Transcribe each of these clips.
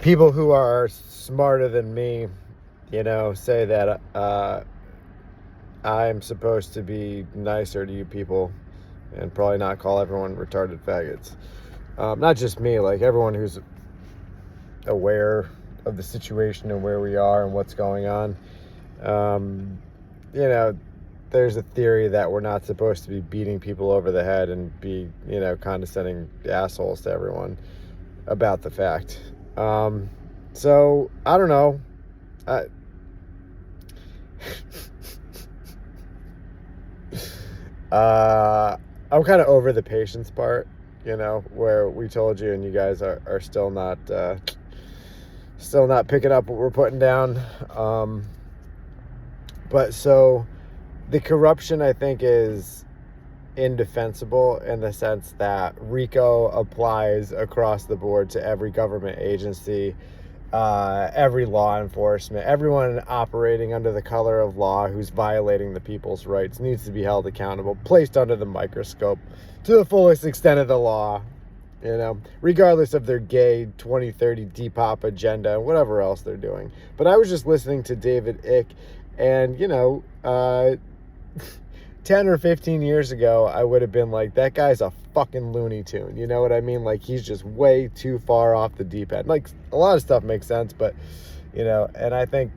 people who are smarter than me, say that I'm supposed to be nicer to you people and probably not call everyone retarded faggots. Not just me, like everyone who's aware of the situation and where we are and what's going on. There's a theory that we're not supposed to be beating people over the head and be, condescending assholes to everyone about the fact. So I don't know. I'm kind of over the patience part, where we told you and you guys are still not picking up what we're putting down. But so the corruption, I think, is indefensible in the sense that RICO applies across the board to every government agency, every law enforcement, everyone operating under the color of law who's violating the people's rights needs to be held accountable, placed under the microscope to the fullest extent of the law, regardless of their gay 2030 Depop agenda and whatever else they're doing. But I was just listening to David Icke, and 10 or 15 years ago, I would have been like, that guy's a fucking Looney Tune. You know what I mean? Like, he's just way too far off the deep end. Like, a lot of stuff makes sense, but, and I think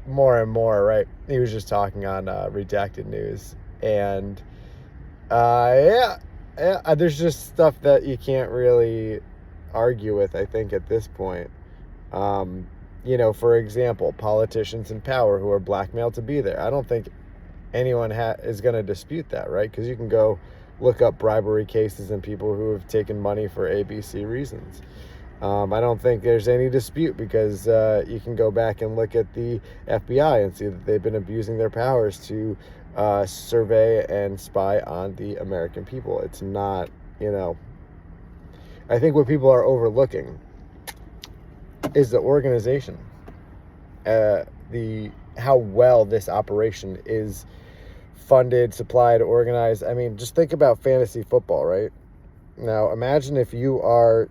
more and more, right? He was just talking on Redacted News. And, there's just stuff that you can't really argue with, I think, at this point. For example, politicians in power who are blackmailed to be there. I don't think anyone is going to dispute that, right? Because you can go look up bribery cases and people who have taken money for ABC reasons. I don't think there's any dispute because you can go back and look at the FBI and see that they've been abusing their powers to survey and spy on the American people. It's not, I think what people are overlooking is the organization, how well this operation is funded, supplied, organized. I mean, just think about fantasy football, right? Now, imagine if you are,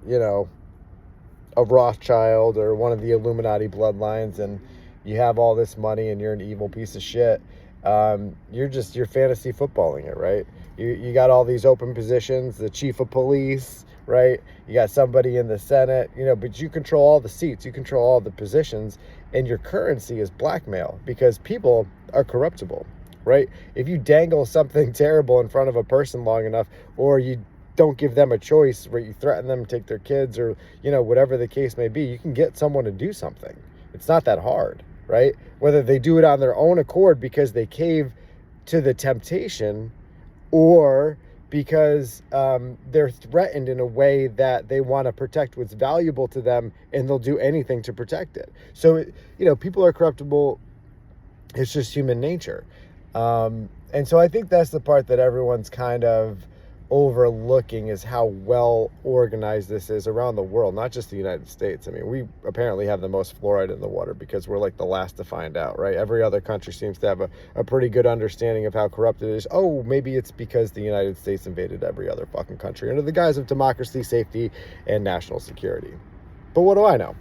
a Rothschild or one of the Illuminati bloodlines and you have all this money and you're an evil piece of shit. You're fantasy footballing it, right? You got all these open positions, the chief of police, right? You got somebody in the Senate, but you control all the seats, you control all the positions, and your currency is blackmail because people are corruptible, right? If you dangle something terrible in front of a person long enough, or you don't give them a choice, where you threaten them to take their kids, or, whatever the case may be, you can get someone to do something. It's not that hard, right? Whether they do it on their own accord because they cave to the temptation, or because they're threatened in a way that they want to protect what's valuable to them, and they'll do anything to protect it. So, people are corruptible. It's just human nature. And so I think that's the part that everyone's kind of overlooking, is how well organized this is around the world, not just the United States. I mean, we apparently have the most fluoride in the water because we're like the last to find out, right? Every other country seems to have a pretty good understanding of how corrupt it is. Oh, maybe it's because the United States invaded every other fucking country under the guise of democracy, safety, and national security. But what do I know?